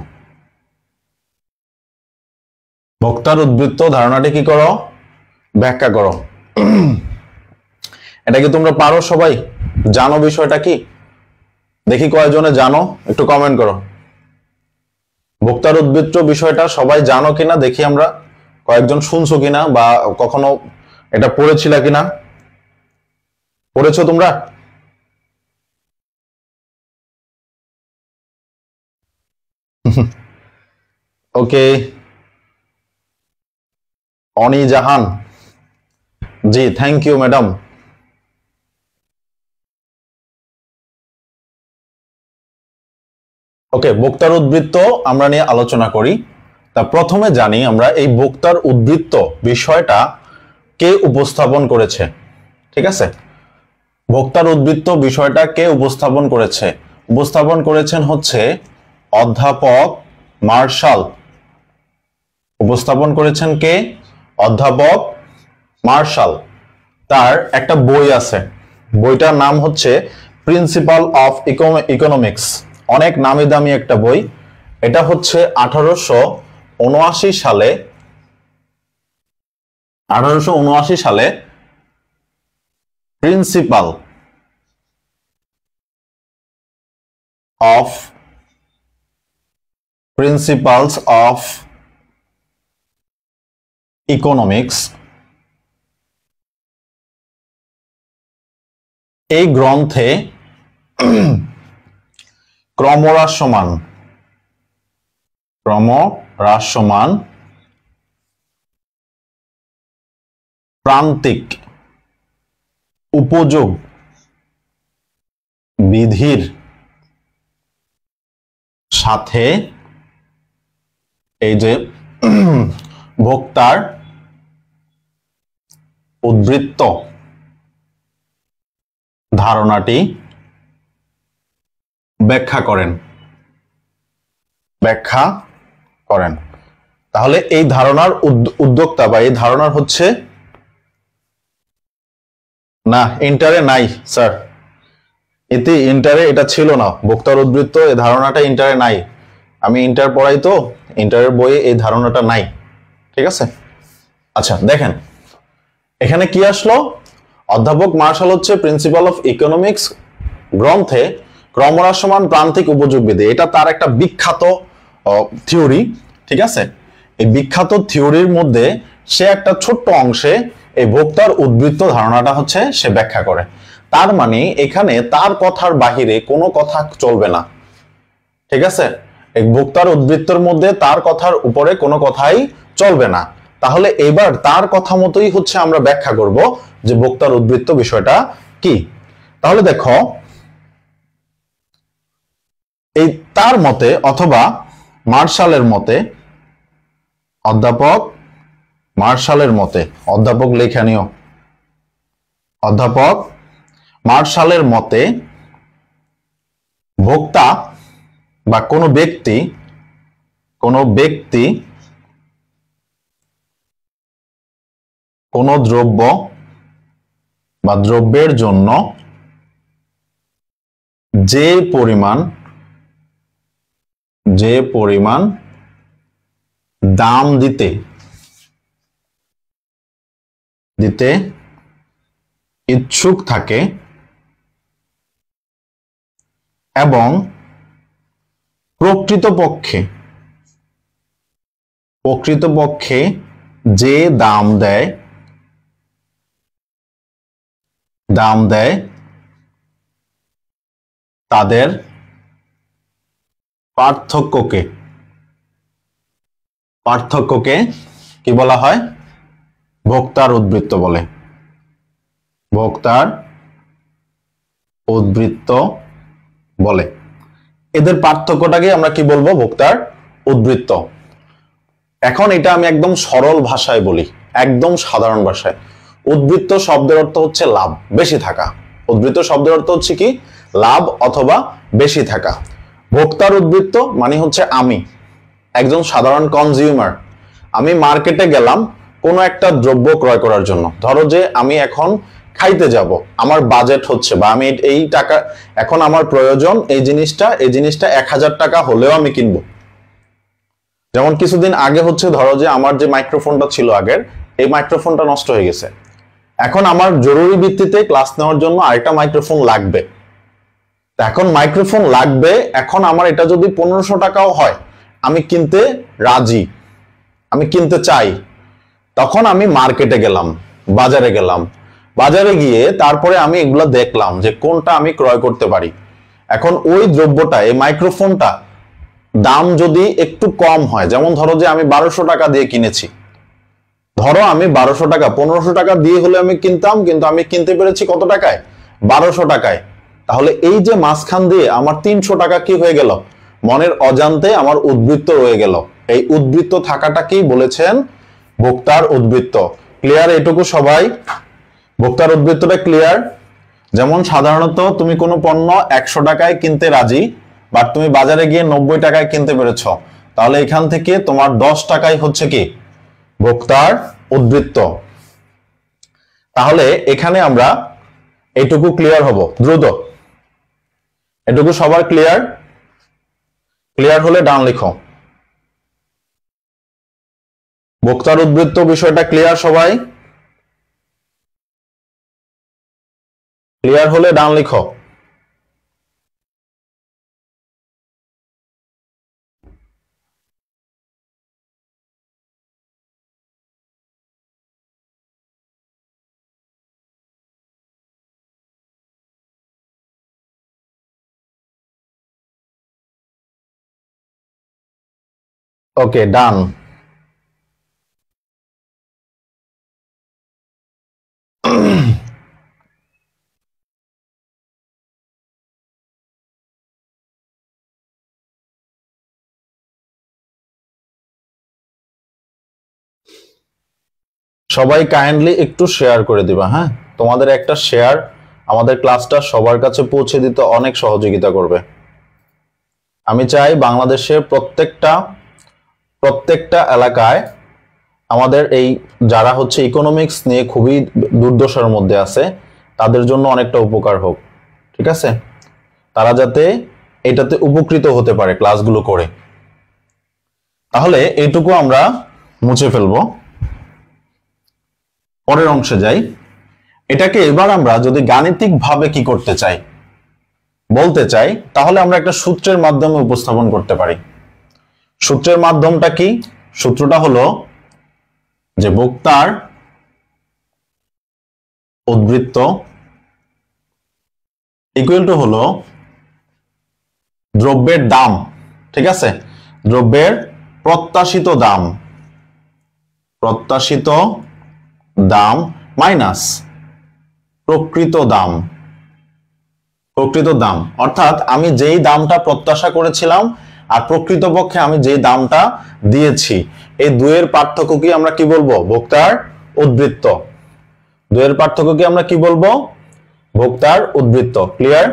Speaker 1: ভোক্তার উদ্বৃত্ত ধারণাটি কি করো? ব্যাখ্যা করো। এটা কি তোমরা পারো? সবাই জানো বিষয়টা কি? দেখি কয়জনে জানো, একটু কমেন্ট করো। ভোক্তার উদ্বৃত্ত বিষয়টা সবাই জানো কিনা দেখি আমরা, কয়েকজন শুনছো কিনা বা কখনো এটা পড়েছিল কিনা। পড়েছো তোমরা? ওকে, অনি জাহান, জি থ্যাংক ইউ ম্যাডাম। ওকে, ভোক্তার উদ্বৃত্ত আমরা নিয়ে আলোচনা করি। তা প্রথমে জানি আমরা এই ভোক্তার উদ্বৃত্ত বিষয়টা কে উপস্থাপন করেছে। ঠিক আছে, ভোক্তার উদ্বৃত্ত বিষয়টা কে উপস্থাপন করেছে? উপস্থাপন করেছেন হচ্ছে অধ্যাপক মার্শাল। উপস্থাপন করেছেন কে? অধ্যাপক মার্শাল। তার একটা বই আছে, বইটার নাম হচ্ছে প্রিন্সিপাল অফ ইকোনমিক্স। অনেক নামি দামি একটা বই। এটা হচ্ছে 1879 সালে principal of principles of economics, এই গ্রন্থে ক্রমহ্রাসমান প্রান্তিক উপযোগ বিধির সাথে এই যে ভোক্তার উদ্বৃত্ত ধারণাটি ব্যাখ্যা করেন। তাহলে এই ধারণার উদ্যোক্তা বা এই ধারণার হচ্ছে, না ইন্টারে নাই স্যার, এতে ইন্টারে এটা ছিল না। ভোক্তার উদ্বৃত্ত এই ধারণাটা ইন্টারে নাই। আমি ইন্টার পড়াই তো, ইন্টারের বইয়ে এই ধারণাটা নাই। ঠিক আছে, আচ্ছা দেখেন এখানে কি আসলো। অধ্যাপক মার্শাল হচ্ছে প্রিন্সিপাল অফ ইকোনমিক্স গ্রন্থে ক্রমহ্রাসমান প্রান্তিক উপযোগ বিধি, এটা তার একটা বিখ্যাত থিওরি। ঠিক আছে, এই বিখ্যাত থিওরির মধ্যে সে একটা ছোট্ট অংশে এই ভোক্তার উদ্বৃত্ত ধারণাটা হচ্ছে সে ব্যাখ্যা করে। তার মানে এখানে তার কথার বাহিরে কোনো কথা চলবে না। ঠিক আছে, এই ভোক্তার উদ্বৃত্তের মধ্যে তার কথার উপরে কোনো কথাই চলবে না। তাহলে এবার তার কথা মতোই হচ্ছে আমরা ব্যাখ্যা করব যে ভোক্তার উদ্বৃত্ত বিষয়টা কি। তাহলে দেখো, এই তার মতে অথবা মার্শালের মতে, অধ্যাপক মার্শালের মতে, অধ্যাপক লেখা নিও, অধ্যাপক মার্শালের মতে ভোক্তা বা কোনো ব্যক্তি কোনো দ্রব্য বা দ্রব্যের জন্য যে পরিমাণ দাম দিতে ইচ্ছুক থাকে এবং প্রকৃতপক্ষে যে দাম দেয় তাদের পার্থক্যকে পার্থক্যকে কি বলা হয়? ভোক্তার উদ্বৃত্ত বলে। ভোক্তার উদ্বৃত্ত বলে। এদের পার্থক্যটাকে আমরা কি বলবো? ভোক্তার উদ্বৃত্ত। এখন এটা আমি একদম সরল ভাষায় বলি, একদম সাধারণ ভাষায়। উদ্বৃত্ত শব্দের অর্থ হচ্ছে লাভ, বেশি থাকা। উদ্বৃত্ত শব্দের অর্থ হচ্ছে কি? লাভ অথবা বেশি থাকা। ভোক্তার উদ্বৃত্ত মানে হচ্ছে আমি একজন সাধারণ কনজিউমার, আমি মার্কেটে গেলাম কোনো একটা দ্রব্য ক্রয় করার জন্য। ধরো যে আমি এখন খাইতে যাব, আমার বাজেট হচ্ছে বা আমি এই টাকা এখন আমার প্রয়োজন এই জিনিসটা 1000 টাকা হলেও আমি কিনবো। যেমন কিছুদিন আগে হচ্ছে ধরো যে আমার যে মাইক্রোফোনটা ছিল আগের, এই মাইক্রোফোনটা নষ্ট হয়ে গেছে। এখন আমার জরুরি ভিত্তিতে ক্লাস নেওয়ার জন্য আরেকটা মাইক্রোফোন লাগবে। এখন মাইক্রোফোন লাগবে, এখন আমার এটা যদি 1500 টাকাও হয় আমি কিনতে রাজি, আমি কিনতে চাই। তখন আমি মার্কেটে গেলাম, বাজারে গেলাম, বাজারে গিয়ে তারপরে আমি এগুলা দেখলাম যে কোনটা আমি ক্রয় করতে পারি। এখন ওই দ্রব্যটা, এই মাইক্রোফোনটা দাম যদি একটু কম হয়, যেমন ধরো যে আমি 1200 টাকা দিয়ে কিনেছি, ধরো আমি 1200 টাকা 1500 টাকা দিয়ে হলে আমি কিনতাম, কিন্তু আমি কিনতে পেরেছি কত টাকায়? 1200 টাকায়। তাহলে এই যে মাঝখান দিয়ে আমার 300 টাকা কি হয়ে গেল? মনের অজান্তে আমার উদ্বৃত্ত রয়ে গেল। এই উদ্বৃত্ত থাকাটাকেই বলেছেন ভোক্তার উদ্বৃত্ত। ক্লিয়ার এটুকু সবাই? ভোক্তার উদ্বৃত্তটা ক্লিয়ার? যেমন সাধারণত তুমি কোনো পণ্য 100 টাকায় কিনতে রাজি, বাট তুমি বাজারে গিয়ে 90 টাকায় কিনতে পেরেছ, তাহলে এখান থেকে তোমার 10 টাকাই হচ্ছে কি? ভোক্তার উদ্বৃত্ত। তাহলে এখানে আমরা এটুকু ক্লিয়ার হব দ্রুত। এটুকু সবার ক্লিয়ার? ক্লিয়ার হলে ডান লিখো। ভোক্তার উদ্বৃত্ত বিষয়টা ক্লিয়ার সবাই? ক্লিয়ার হলে ডান লিখো। ওকে, ডান। সবাই কাইন্ডলি একটু শেয়ার করে দিবা, হ্যাঁ? তোমাদের একটা শেয়ার আমাদের ক্লাসটা সবার কাছে পৌঁছে দিতে অনেক সহযোগিতা করবে। আমি চাই বাংলাদেশের প্রত্যেকটা এলাকায় আমাদের এই যারা হচ্ছে ইকোনমিক্স নিয়ে খুবই দুর্দশার মধ্যে আছে তাদের জন্য অনেকটা উপকার হোক, ঠিক আছে? তারা যাতে এটাতে উপকৃত হতে পারে ক্লাসগুলো করে। তাহলে এইটুকু আমরা মুছে ফেলবো, পরের অংশে যাই। এটাকে এবার আমরা যদি গাণিতিক ভাবে কি করতে চাই, বলতে চাই, তাহলে আমরা একটা সূত্রের মাধ্যমে উপস্থাপন করতে পারি। সূত্রের মাধ্যমটা কি? সূত্রটা হলো যে ভোক্তার উদ্বৃত্ত ইকুয়াল টু হলো দ্রব্যের দাম, ঠিক আছে? দ্রব্যের প্রত্যাশিত দাম মাইনাস প্রকৃত দাম। অর্থাৎ আমি যেই দামটা প্রত্যাশা করেছিলাম আর প্রকৃতপক্ষে আমি যেই দামটা দিয়েছি, এই দুয়ের পার্থক্য কি আমরা কি বলবো? ভোক্তার উদ্বৃত্ত। দুয়ের পার্থক্য কি আমরা কি বলবো? ভোক্তার উদ্বৃত্ত। ক্লিয়ার?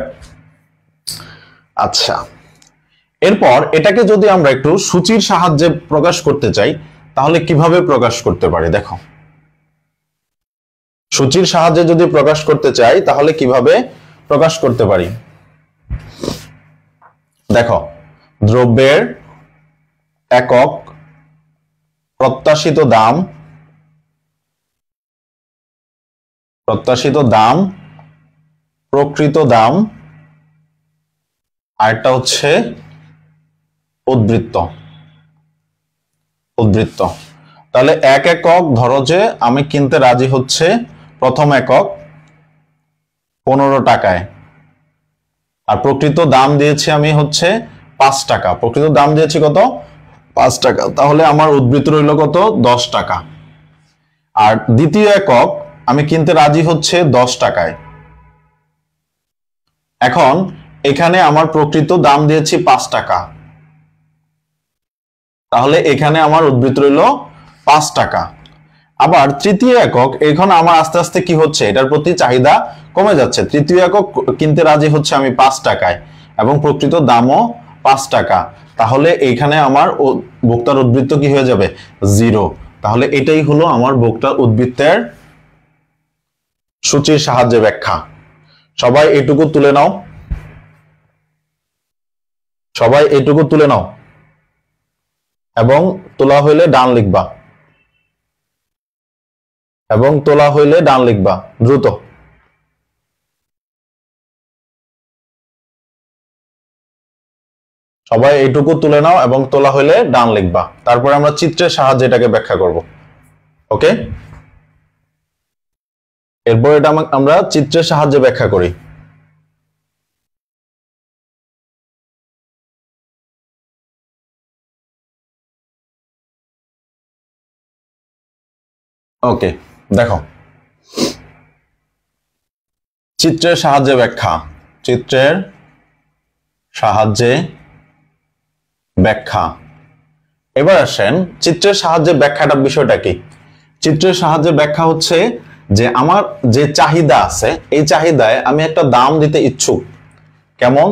Speaker 1: আচ্ছা, এরপর এটাকে যদি আমরা একটু সূচির সাহায্যে প্রকাশ করতে চাই, তাহলে কিভাবে প্রকাশ করতে পারি? দেখো, সূচির সাহায্যে যদি প্রকাশ করতে চাই তাহলে কিভাবে প্রকাশ করতে পারি? দেখো, দ্রব্যের একক প্রত্যাশিত দাম, প্রকৃত দাম, আরেকটা হচ্ছে উদ্বৃত্ত। তাহলে এক একক ধরো যে আমি কিনতে রাজি হচ্ছে প্রথম একক 15 টাকায়, আর প্রকৃত দাম দিয়েছি আমি হচ্ছে 5 টাকা। প্রকৃত দাম দিয়েছি কত? 5 টাকা, তাহলে আমার উদ্বৃত্ত রইল কত? 10 টাকা। আর দ্বিতীয় একক আমি কিনতে রাজি হচ্ছে 10 টাকায়। এখন এখানে আমার প্রকৃত দাম দিয়েছি 5 টাকা, তাহলে এখানে আমার উদ্বৃত্ত রইল 5 টাকা। আবার তৃতীয় একক, এখন আমার আস্তে আস্তে কি হচ্ছে, এটার প্রতি চাহিদা কমে যাচ্ছে। তৃতীয় একক কিনতে রাজি হচ্ছে আমি 5 টাকায় এবং প্রকৃত দামও 5 টাকা, তাহলে এখানে আমার ভোক্তার উদ্বৃত্ত কি হয়ে যাবে? 0। তাহলে এটাই হলো আমার ভোক্তার উদ্বৃত্তের সূচির সাহায্যে ব্যাখ্যা। সবাই এটুকু তুলে নাও, সবাই এটুকু তুলে নাও এবং তোলা হইলে ডান লিখবা, এবং তোলা হইলে ডান লিখবা দ্রুত। সবাই এইটুকু তুলে নাও এবং তোলা হইলে ডান লিখবা, তারপরে আমরা চিত্রের সাহায্যে এটাকে ব্যাখ্যা করব। ওকে, এরপর এটা আমরা চিত্রের সাহায্যে ব্যাখ্যা করি। ওকে, দেখো চিত্রের সাহায্যে ব্যাখ্যা, চিত্রের সাহায্যে ব্যাখ্যা। এবার আসেন চিত্রের সাহায্যে ব্যাখ্যাটা বিষয়টা কি? চিত্রের সাহায্যে ব্যাখ্যা হচ্ছে যে আমার যে চাহিদা আছে, এই চাহিদায় আমি একটা দাম দিতে ইচ্ছুক। কেমন?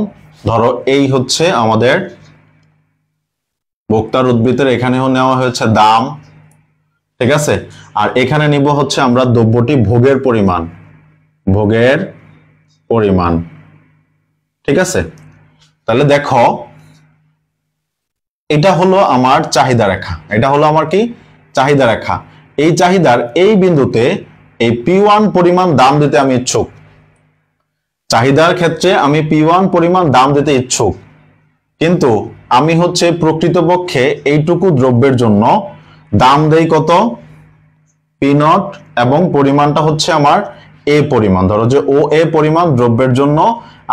Speaker 1: ধরো এই হচ্ছে আমাদের ভোক্তার উদ্বৃত্তের, এখানেও নেওয়া হয়েছে দাম, ঠিক আছে? আর এখানে নিব হচ্ছে আমরা দ্রব্যটি ভোগের পরিমাণ, ভোগের পরিমাণ, ঠিক আছে? তাহলে দেখো এটা হলো আমার চাহিদা রেখা, এটা হলো আমার কি? চাহিদা রেখা। এই চাহিদার এই বিন্দুতে এই P1 পরিমাণ দাম দিতে আমি ইচ্ছুক। চাহিদার ক্ষেত্রে আমি P1 পরিমাণ দাম দিতে ইচ্ছুক, কিন্তু আমি হচ্ছে প্রকৃতপক্ষে এইটুকু দ্রব্যের জন্য দাম দেই কত? P0, এবং পরিমাণটা হচ্ছে আমার A পরিমাণ। ধরো যে OA পরিমাণ দ্রব্যের জন্য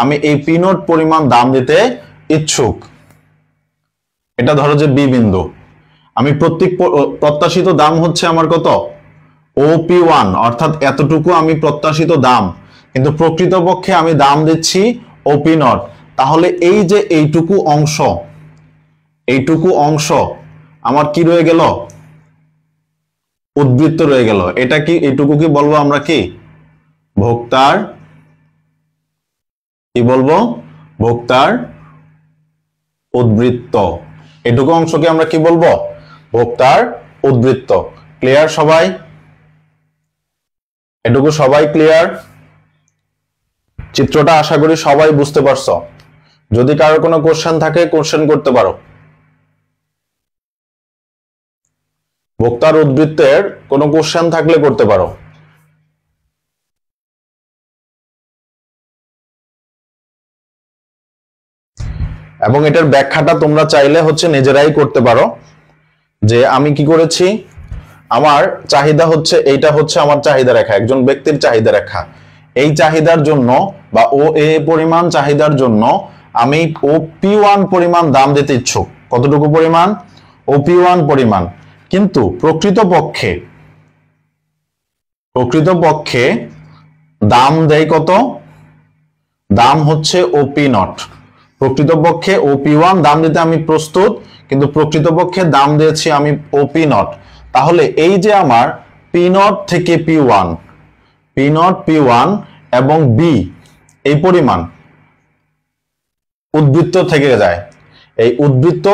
Speaker 1: আমি এই P0 পরিমাণ দাম দিতে ইচ্ছুক। এটা ধরো যে B বিন্দু, আমি প্রত্যাশিত দাম হচ্ছে আমার কত? OP1, অর্থাৎ এতটুকু আমি প্রত্যাশিত দাম, কিন্তু প্রকৃতপক্ষে আমি দাম দিচ্ছি OP0। তাহলে এই যে এইটুকু অংশ, এইটুকু অংশ আমার কি রয়ে গেল? উদ্বৃত্ত রয়ে গেল। এটা কি, এইটুকু কি বলবো আমরা? কি ভোক্তার, কি বলবো? ভোক্তার উদ্বৃত্ত। এটুকু অংশকে আমরা কি বলবো? ভোক্তার উদ্বৃত্ত। ক্লিয়ার সবাই? এটুকু সবাই ক্লিয়ার? চিত্রটা আশা করি সবাই বুঝতে পারছো। যদি কারো কোনো কোশ্চেন থাকে কোশ্চেন করতে পারো। ভোক্তার উদ্বৃত্তের কোনো কোশ্চেন থাকলে করতে পারো। এবং এটার ব্যাখ্যাটা তোমরা চাইলে হচ্ছে নিজেরাই করতে পারো, যে আমি কি করেছি, আমার চাহিদা হচ্ছে, এইটা হচ্ছে আমার চাহিদা রেখা, একজন ব্যক্তির চাহিদা রেখা। এই চাহিদার জন্য বা OA পরিমাণ চাহিদার জন্য আমি OP1 পরিমাণ দাম দিতে ইচ্ছুক। কতটুকু পরিমাণ? OP1 পরিমাণ। কিন্তু প্রকৃতপক্ষে দাম দেয় কত? দাম হচ্ছে OP0। প্রকৃতপক্ষে OP1 দাম দিতে আমি প্রস্তুত, কিন্তু প্রকৃতপক্ষে দাম দিয়েছি আমি OP0। তাহলে এই যে আমার P0 থেকে P1, P0 P1 এবং B এই পরিমাণ উদ্বৃত্ত থেকে যায়। এই উদ্বৃত্ত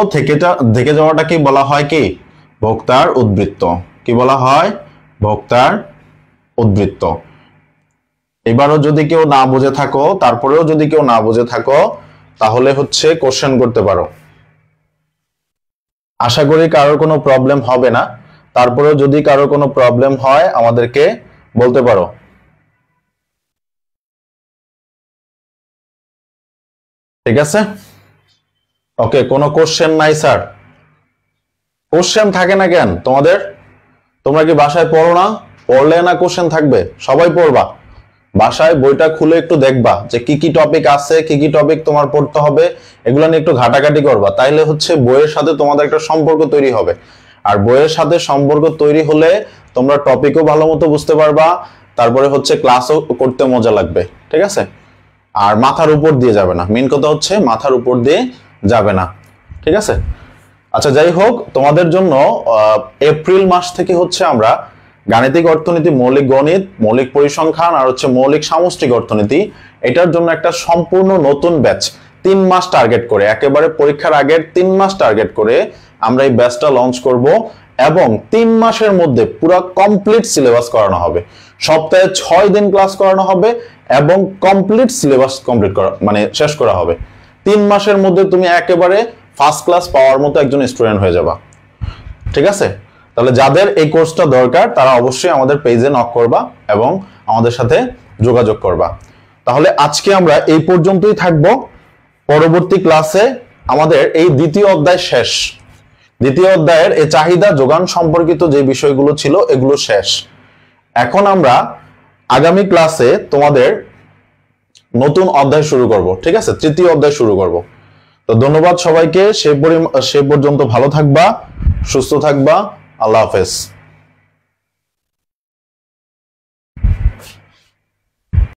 Speaker 1: থেকে যাওয়াটা কি বলা হয়? কি ভোক্তার উদ্বৃত্ত। কি বলা হয়? ভোক্তার উদ্বৃত্ত। এবারও যদি কেউ না বুঝে থাকো, তারপরেও যদি কেউ না বুঝে থাকো, তাহলে হচ্ছে কোশ্চেন করতে পারো। আশা করি কারোর কোনো প্রবলেম হবে না। তারপরেও যদি কারোর কোনো প্রবলেম হয় আমাদেরকে বলতে পারো। ঠিক আছে? ওকে, কোনো কোশ্চেন নাই স্যার? কোশ্চেন থাকে না কেন তোমাদের? তোমরা কি বাসায় পড়ো না? পড়লে না কোশ্চেন থাকবে? সবাই পড়বা, বাসায় বইটা খুলে একটু দেখবা যে কি কি টপিক আছে, কি কি টপিক তোমার পড়তে হবে, এগুলো নিয়ে একটু ঘাটাঘাটি করবা। তাইলে হচ্ছে বইয়ের সাথে তোমাদের একটা সম্পর্ক তৈরি হবে। আর বইয়ের সাথে সম্পর্ক তৈরি হলে তোমরা টপিকও ভালো মতো বুঝতে পারবা, তারপরে হচ্ছে ক্লাসও করতে মজা লাগবে। ঠিক আছে? আর মাথার উপর দিয়ে যাবে না, মেইন কথা হচ্ছে মাথার উপর দিয়ে যাবে না। ঠিক আছে? আচ্ছা, যাই হোক, তোমাদের জন্য এপ্রিল মাস থেকে হচ্ছে আমরা গাণিতিক অর্থনীতি, মৌলিক গণিত, মৌলিক পরিসংখ্যান আর হচ্ছে মৌলিক সামষ্টিক অর্থনীতি, এটার জন্য একটা সম্পূর্ণ নতুন ব্যাচ 3 মাস টার্গেট করে, একেবারে পরীক্ষার আগের 3 মাস টার্গেট করে আমরা এই ব্যাচটা লঞ্চ করব এবং 3 মাসের মধ্যে পুরো কমপ্লিট সিলেবাস করানো হবে। সপ্তাহে 6 দিন ক্লাস করানো হবে এবং কমপ্লিট সিলেবাস কমপ্লিট করা মানে শেষ করা হবে। 3 মাসের মধ্যে তুমি একেবারে ফার্স্ট ক্লাস পাওয়ার মতো একজন স্টুডেন্ট হয়ে যাবা। ঠিক আছে? তাহলে যাদের এই কোর্সটা দরকার তারা অবশ্যই আমাদের পেজে নক করবা এবং আমাদের সাথে যোগাযোগ করবা। তাহলে আজকে আমরা এই পর্যন্তই থাকব। পরবর্তী ক্লাসে আমাদের এই দ্বিতীয় অধ্যায় শেষ। দ্বিতীয় অধ্যায়ের এই চাহিদা যোগান সম্পর্কিত যে বিষয়গুলো ছিল এগুলো শেষ। এখন আমরা আগামী ক্লাসে তোমাদের নতুন অধ্যায় শুরু করব। ঠিক আছে? তৃতীয় অধ্যায় শুরু করব। তো ধন্যবাদ সবাইকে। সে পর্যন্ত ভালো থাকবা, সুস্থ থাকবা। আল্লাহ হাফেজ।